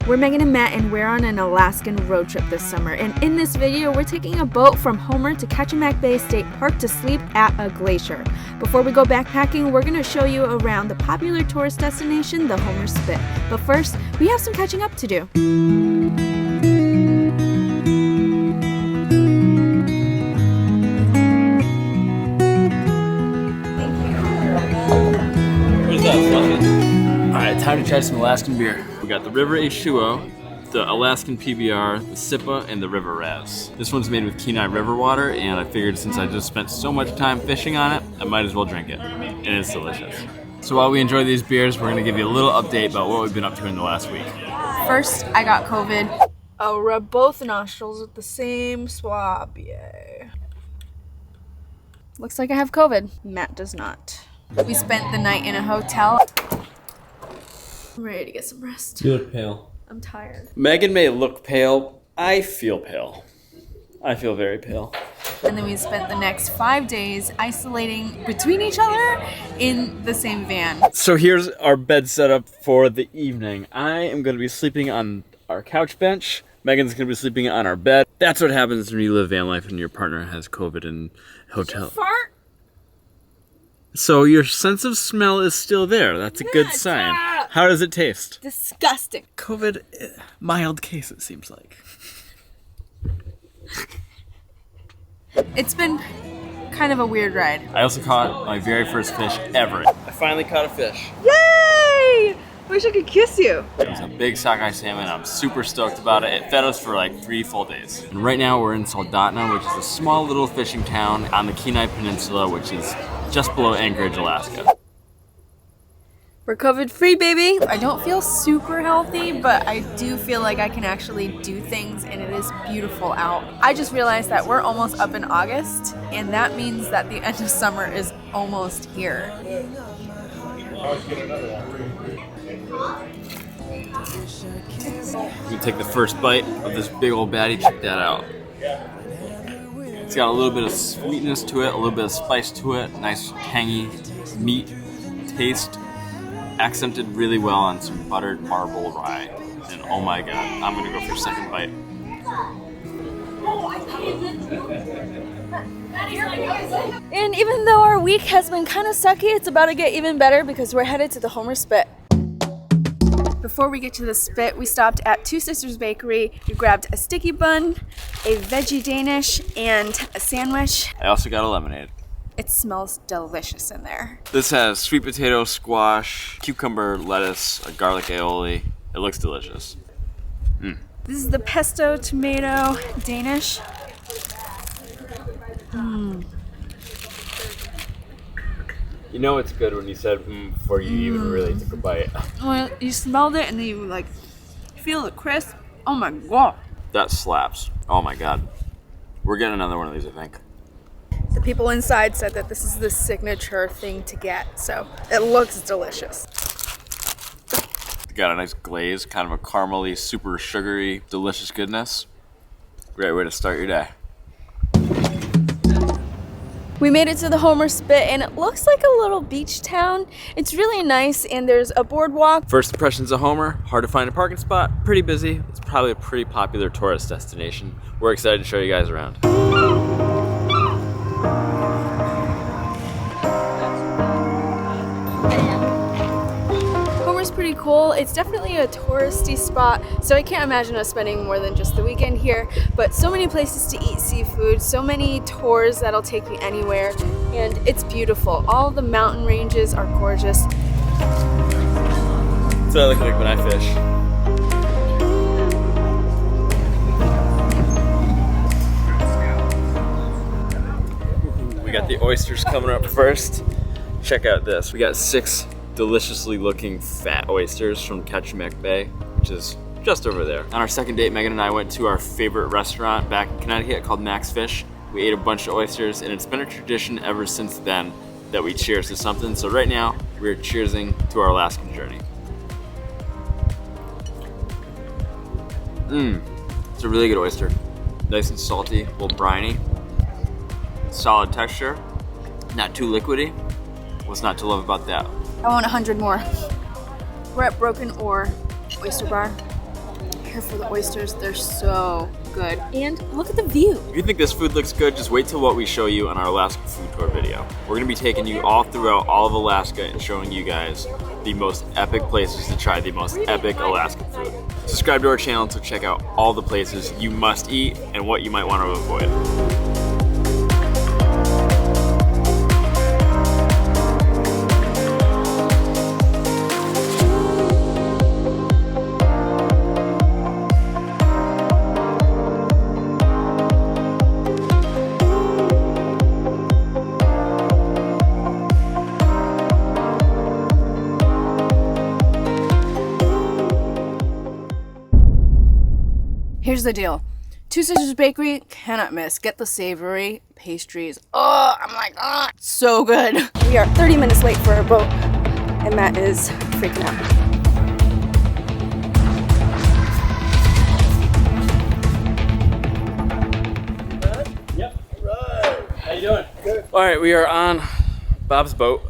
We're Megan and Matt, and we're on an Alaskan road trip this summer. And in this video, we're taking a boat from Homer to Kachemak Bay State Park to sleep at a glacier. Before we go backpacking, we're going to show you around the popular tourist destination, the Homer Spit. But first, we have some catching up to do. Alright, time to try some Alaskan beer. We got the River H2O, the Alaskan PBR, the SIPA, and the River Raz. This one's made with Kenai River water, and I figured since I just spent so much time fishing on it, I might as well drink it. And it's delicious. So while we enjoy these beers, we're going to give you a little update about what we've been up to in the last week. First, I got COVID. I'll rub both nostrils with the same swab, yay. Looks like I have COVID. Matt does not. We spent the night in a hotel. I'm ready to get some rest. You look pale. I'm tired. Megan may look pale. I feel pale. I feel very pale. And then we spent the next 5 days isolating between each other in the same van. So here's our bed setup for the evening. I am going to be sleeping on our couch bench. Megan's going to be sleeping on our bed. That's what happens when you live van life and your partner has COVID in hotel. Fart? So your sense of smell is still there. That's a good sign. How does it taste? Disgusting. COVID, mild case it seems like. It's been kind of a weird ride. I also caught my very first fish ever. I finally caught a fish. Yay! Wish I could kiss you. It was a big sockeye salmon. I'm super stoked about it. It fed us for like 3 full days. And right now we're in Soldotna, which is a small little fishing town on the Kenai Peninsula, which is just below Anchorage, Alaska. We're COVID-free, baby. I don't feel super healthy, but I do feel like I can actually do things, and it is beautiful out. I just realized that we're almost up in August, and that means that the end of summer is almost here. We take the first bite of this big old baddie. Check that out. It's got a little bit of sweetness to it, a little bit of spice to it, nice tangy meat taste, accented really well on some buttered marble rye. And oh my god, I'm gonna go for a second bite. And even though our week has been kind of sucky, it's about to get even better because we're headed to the Homer Spit. Before we get to the Spit, we stopped at Two Sisters Bakery. We grabbed a sticky bun, a veggie Danish, and a sandwich. I also got a lemonade. It smells delicious in there. This has sweet potato, squash, cucumber, lettuce, a garlic aioli. It looks delicious. This is the pesto tomato Danish. You know it's good when you said before you even really took a bite. Well, you smelled it and then you like feel the crisp. Oh my god. That slaps. Oh my god. We're getting another one of these, I think. The people inside said that this is the signature thing to get, so it looks delicious. Got a nice glaze, kind of a caramely, super sugary, delicious goodness. Great way to start your day. We made it to the Homer Spit, and it looks like a little beach town. It's really nice, and there's a boardwalk. First impressions of Homer, hard to find a parking spot, pretty busy. It's probably a pretty popular tourist destination. We're excited to show you guys around. Homer's pretty cool. It's definitely a touristy spot, so I can't imagine us spending more than just the weekend here, but so many places to eat seafood, so many tours that'll take you anywhere, and it's beautiful. All the mountain ranges are gorgeous. That's what I look like when I fish. We got the oysters coming up first. Check out this. We got 6 deliciously looking fat oysters from Kachemak Bay, which is just over there. On our second date, Megan and I went to our favorite restaurant back in Connecticut called Max Fish. We ate a bunch of oysters, and it's been a tradition ever since then that we cheers to something. So right now, we're cheersing to our Alaskan journey. It's a really good oyster. Nice and salty, a little briny. Solid texture, not too liquidy. What's not to love about that? I want 100 more. We're at Broken Oar Oyster Bar. here for the oysters. They're so good. And look at the view. If you think this food looks good, just wait till what we show you on our Alaska food tour video. We're gonna be taking you all throughout all of Alaska and showing you guys the most epic places to try the most epic Alaskan food. Subscribe to our channel to check out all the places you must eat and what you might want to avoid. Here's the deal. Two Sisters Bakery, cannot miss. Get the savory pastries. Oh, I'm like, so good. We are 30 minutes late for our boat, and Matt is freaking out. Yep. Right. How you doing? Good. All right, we are on Bob's boat,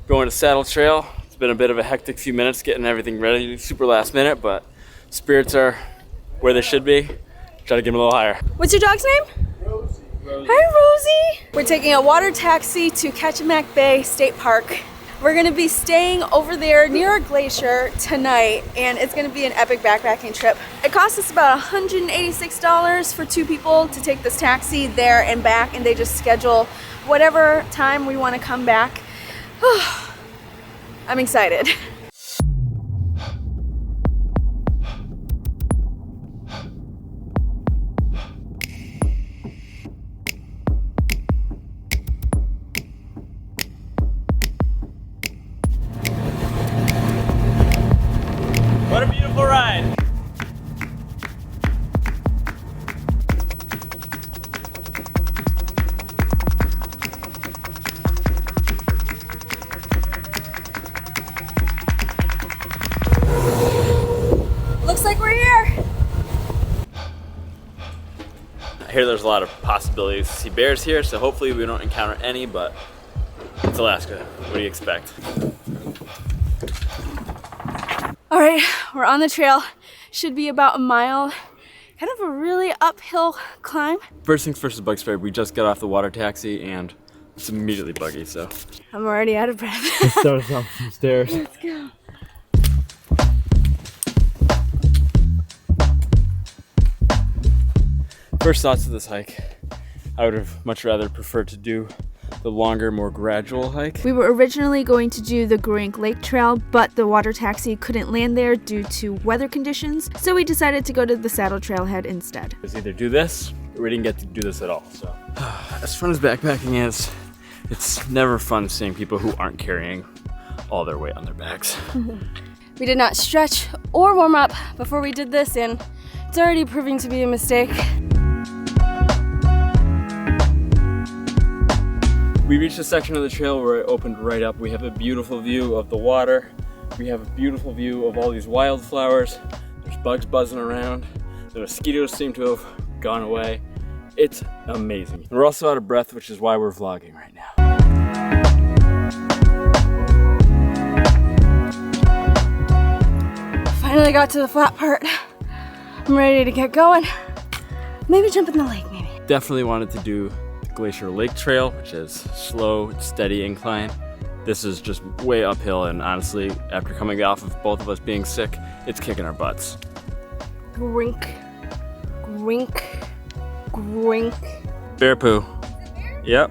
going to Saddle Trail. It's been a bit of a hectic few minutes getting everything ready, super last minute, but spirits are where they should be. Try to get them a little higher. What's your dog's name? Rosie. Hi, Rosie. We're taking a water taxi to Kachemak Bay State Park. We're gonna be staying over there near a glacier tonight, and it's gonna be an epic backpacking trip. It cost us about $186 for two people to take this taxi there and back, and they just schedule whatever time we wanna come back. I'm excited. What a beautiful ride. Looks like we're here. I hear there's a lot of possibilities to see bears here, so hopefully we don't encounter any, but it's Alaska. What do you expect? All right, we're on the trail. Should be about a mile. Kind of a really uphill climb. First things first is bug spray. We just got off the water taxi and it's immediately buggy, so. I'm already out of breath. Let's start us off some stairs. Let's go. First thoughts of this hike. I would have much rather preferred to do the longer, more gradual hike. We were originally going to do the Grewingk Lake trail, but the water taxi couldn't land there due to weather conditions, so we decided to go to the saddle trailhead instead. It's either do this, or we didn't get to do this at all, so. As fun as backpacking is, it's never fun seeing people who aren't carrying all their weight on their backs. We did not stretch or warm up before we did this, and it's already proving to be a mistake. We reached a section of the trail where it opened right up. We have a beautiful view of the water. We have a beautiful view of all these wildflowers. There's bugs buzzing around. The mosquitoes seem to have gone away. It's amazing. We're also out of breath, which is why we're vlogging right now. Finally got to the flat part. I'm ready to get going. Maybe jump in the lake, maybe. Definitely wanted to do Glacier Lake Trail, which is slow, steady incline. This is just way uphill, and honestly, after coming off of both of us being sick, it's kicking our butts. Grewingk. Bear poo. Yep.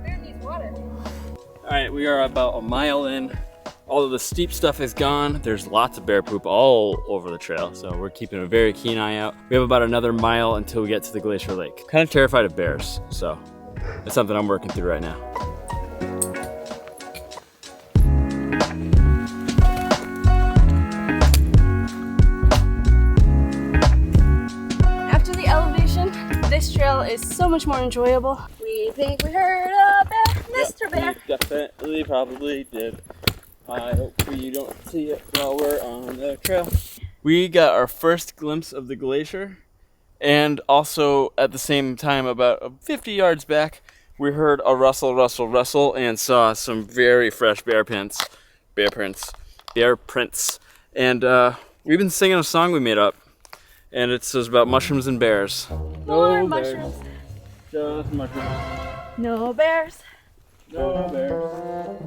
Bear needs water. All right, we are about a mile in. All of the steep stuff is gone. There's lots of bear poop all over the trail, so we're keeping a very keen eye out. We have about another mile until we get to the Glacier Lake. Kind of terrified of bears, so that's something I'm working through right now. After the elevation, this trail is so much more enjoyable. We think we heard a bear, Mr. Bear. We definitely probably did. I hope we don't see it while we're on the trail. We got our first glimpse of the glacier, and also at the same time, about 50 yards back, we heard a rustle, and saw some very fresh bear prints. And We've been singing a song we made up, and it says about mushrooms and bears. More No mushrooms. Bears, just mushrooms. No bears. No bears.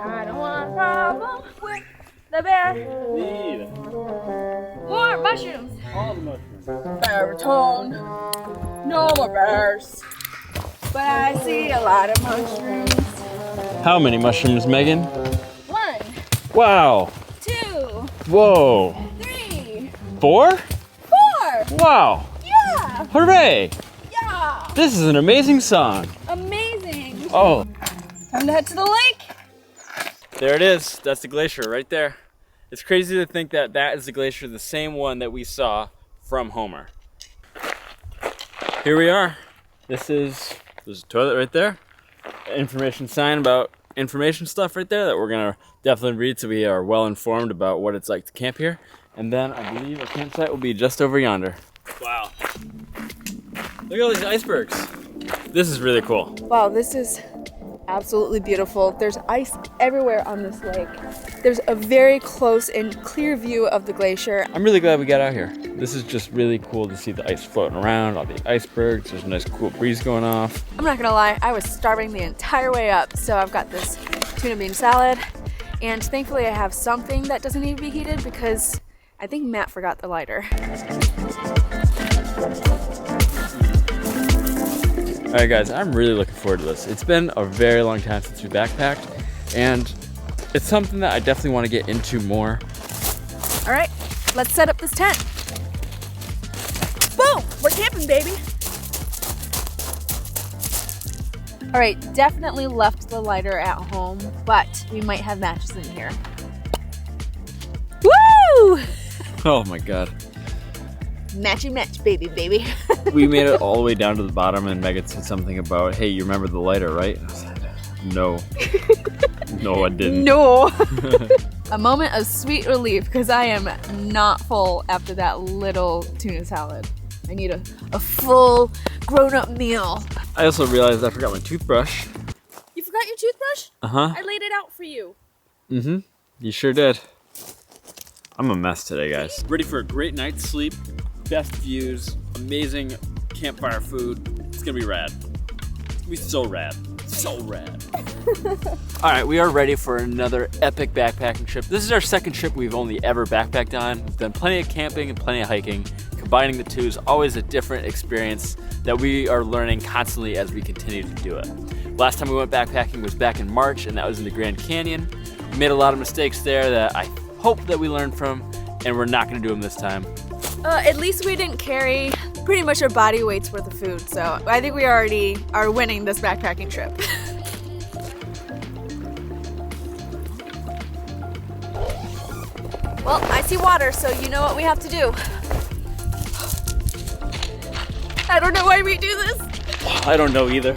I don't want a problem with the bear. Need More mushrooms. all the mushrooms. Baritone. No more bears. But I see a lot of mushrooms. How many mushrooms, Megan? 1, Wow. 2, Whoa. 3, 4? 4. Wow. Yeah. Hooray. Yeah. This is an amazing song. Amazing. Oh. Time to head to the lake. There it is. That's the glacier right there. It's crazy to think that that is the glacier, the same one that we saw from Homer. Here we are. There's a toilet right there. Information sign about information stuff right there that we're gonna definitely read so we are well informed about what it's like to camp here. And then I believe a campsite will be just over yonder. Wow. Look at all these icebergs. This is really cool. Wow, this is absolutely beautiful. There's ice everywhere on this lake. There's a very close and clear view of the glacier. I'm really glad we got out here. This is just really cool to see the ice floating around, all the icebergs. There's a nice cool breeze going off. I'm not gonna lie, I was starving the entire way up, so I've got this tuna bean salad, and thankfully I have something that doesn't need to be heated because I think Matt forgot the lighter. All right, guys, I'm really looking forward to this. It's been a very long time since we backpacked, and it's something that I definitely want to get into more. All right, let's set up this tent. Boom, we're camping, baby. All right, definitely left the lighter at home, but we might have matches in here. Woo! Oh my God. Matchy match, baby. We made it all the way down to the bottom, and Megan said something about, hey, you remember the lighter, right? And I said, no. No, I didn't. No. A moment of sweet relief because I am not full after that little tuna salad. I need a full grown-up meal. I also realized I forgot my toothbrush. You forgot your toothbrush? Uh-huh. I laid it out for you. Mm-hmm. You sure did. I'm a mess today, guys. Ready for a great night's sleep, best views, amazing campfire food. It's gonna be rad. It's gonna be so rad. So rad. All right, we are ready for another epic backpacking trip. This is our second trip we've only ever backpacked on. We've done plenty of camping and plenty of hiking. Combining the two is always a different experience that we are learning constantly as we continue to do it. Last time we went backpacking was back in March, and that was in the Grand Canyon. We made a lot of mistakes there that I hope that we learned from, and we're not gonna do them this time. At least we didn't carry pretty much our body weight's worth of food, so I think we already are winning this backpacking trip. Well, I see water, so you know what we have to do. I don't know why we do this. I don't know either.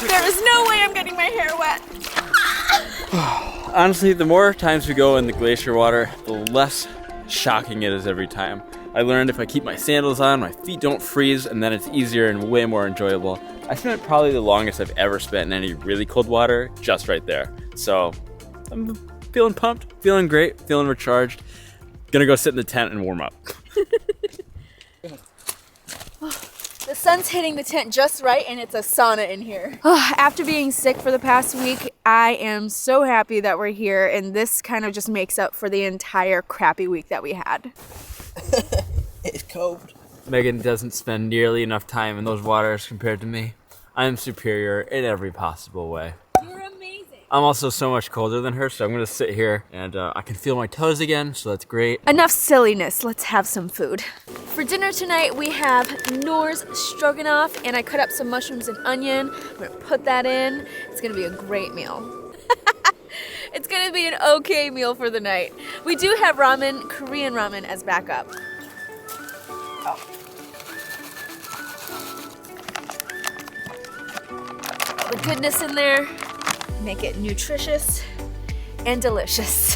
There is no way I'm getting my hair wet. Honestly, the more times we go in the glacier water, the less shocking it is every time. I learned if I keep my sandals on, my feet don't freeze, and then it's easier and way more enjoyable. I spent probably the longest I've ever spent in any really cold water just right there. So I'm feeling pumped, feeling great, feeling recharged. Gonna go sit in the tent and warm up. The sun's hitting the tent just right, and it's a sauna in here. After being sick for the past week, I am so happy that we're here, and this kind of just makes up for the entire crappy week that we had. It's cold. Megan doesn't spend nearly enough time in those waters compared to me. I'm superior in every possible way. You're amazing. I'm also so much colder than her, so I'm gonna sit here and I can feel my toes again, so that's great. Enough silliness, let's have some food. For dinner tonight, we have Nor's stroganoff, and I cut up some mushrooms and onion. I'm gonna put that in. It's gonna be a great meal. It's gonna be an okay meal for the night. We do have ramen, Korean ramen, as backup. The goodness in there, make it nutritious and delicious.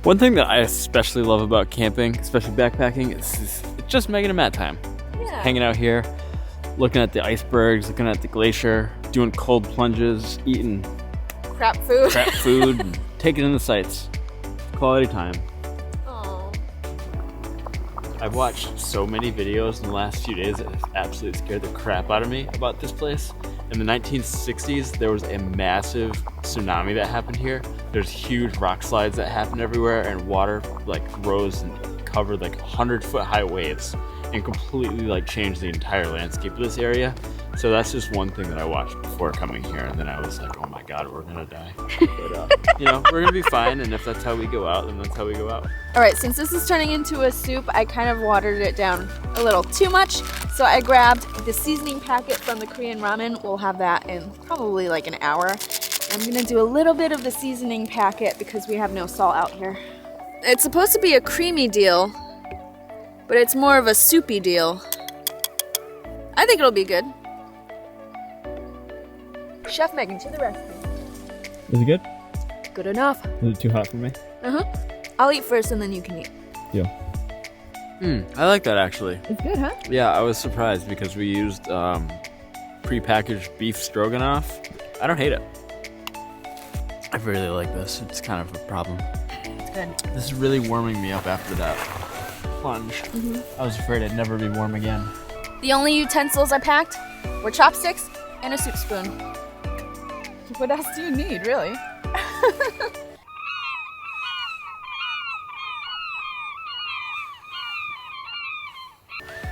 One thing that I especially love about camping, especially backpacking, is it's just Meghan and Matt time. Yeah. Hanging out here, looking at the icebergs, looking at the glacier, doing cold plunges, eating Crap food. and taking in the sights. Quality time. Aw. I've watched so many videos in the last few days that have absolutely scared the crap out of me about this place. In the 1960s, there was a massive tsunami that happened here. There's huge rock slides that happened everywhere, and water like rose and covered like 100-foot high waves and completely like changed the entire landscape of this area. So that's just one thing that I watched before coming here, and then I was like, oh my god, we're gonna die. But you know, we're gonna be fine, and if that's how we go out, then that's how we go out. All right, since this is turning into a soup, I kind of watered it down a little too much. So I grabbed the seasoning packet from the Korean ramen. We'll have that in probably like an hour. I'm gonna do a little bit of the seasoning packet because we have no salt out here. It's supposed to be a creamy deal, but it's more of a soupy deal. I think it'll be good. Chef Meghan to the rescue. Is it good? Good enough. Is it too hot for me? I'll eat first and then you can eat. Yeah. I like that actually. It's good, huh? Yeah, I was surprised because we used pre-packaged beef stroganoff. I don't hate it. I really like this. It's kind of a problem. It's good. This is really warming me up after that plunge. I was afraid I'd never be warm again. The only utensils I packed were chopsticks and a soup spoon. What else do you need, really?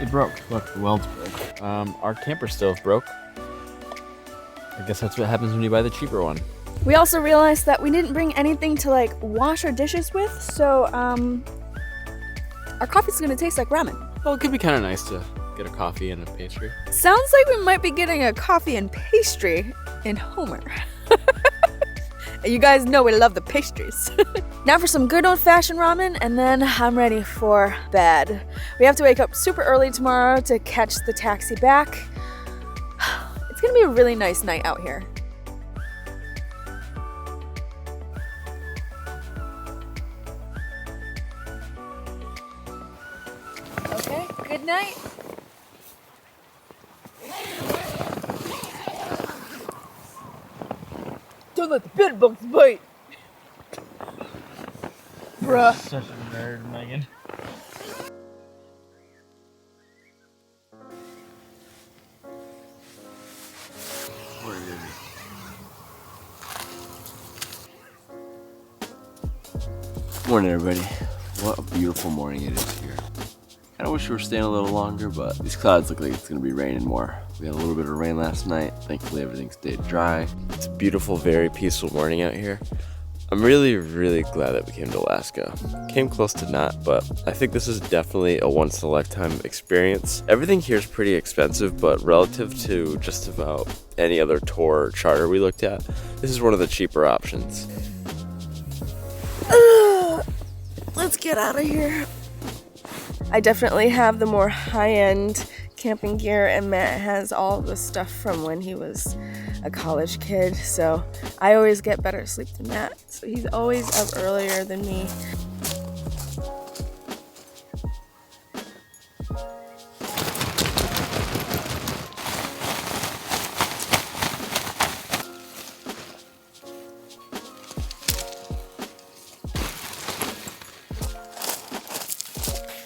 It broke. Look, the welds broke. Our camper stove broke. I guess that's what happens when you buy the cheaper one. We also realized that we didn't bring anything to like wash our dishes with, so our coffee's gonna taste like ramen. Well, it could be kind of nice to get a coffee and a pastry. Sounds like we might be getting a coffee and pastry in Homer. You guys know we love the pastries. Now for some good old-fashioned ramen, and then I'm ready for bed. We have to wake up super early tomorrow to catch the taxi back. It's gonna be a really nice night out here. Okay, good night. Don't let the bed bugs bite. Bruh. Such a nerd, Meghan. Morning, everybody. What a beautiful morning it is here. Kinda wish we were staying a little longer, but these clouds look like it's gonna be raining more. We had a little bit of rain last night. Thankfully, everything stayed dry. It's a beautiful, very peaceful morning out here. I'm really, really glad that we came to Alaska. Came close to not, but I think this is definitely a once-in-a-lifetime experience. Everything here is pretty expensive, but relative to just about any other tour or charter we looked at, this is one of the cheaper options. Let's get out of here. I definitely have the more high-end camping gear, and Matt has all the stuff from when he was a college kid, so I always get better sleep than Matt. So he's always up earlier than me.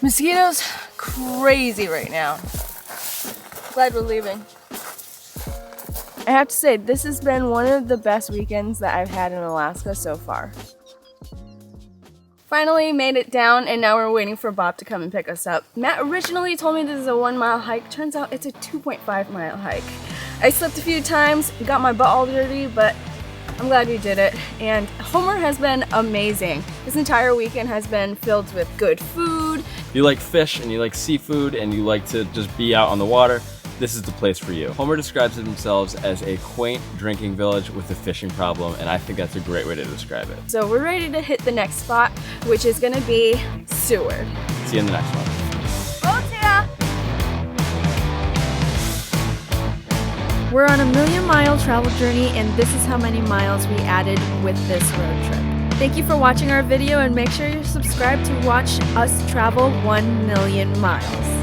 Mosquitoes crazy right now. Glad we're leaving. I have to say, this has been one of the best weekends that I've had in Alaska so far. Finally made it down, and now we're waiting for Bob to come and pick us up. Matt originally told me this is a 1-mile hike. Turns out it's a 2.5-mile hike. I slipped a few times, got my butt all dirty, but I'm glad we did it. And Homer has been amazing. This entire weekend has been filled with good food. If you like fish and you like seafood and you like to just be out on the water, this is the place for you. Homer describes themselves as a quaint drinking village with a fishing problem, and I think that's a great way to describe it. So we're ready to hit the next spot, which is gonna be Seward. See you in the next one. We're on a 1,000,000-mile travel journey, and this is how many miles we added with this road trip. Thank you for watching our video and make sure you're subscribed to watch us travel 1 million miles.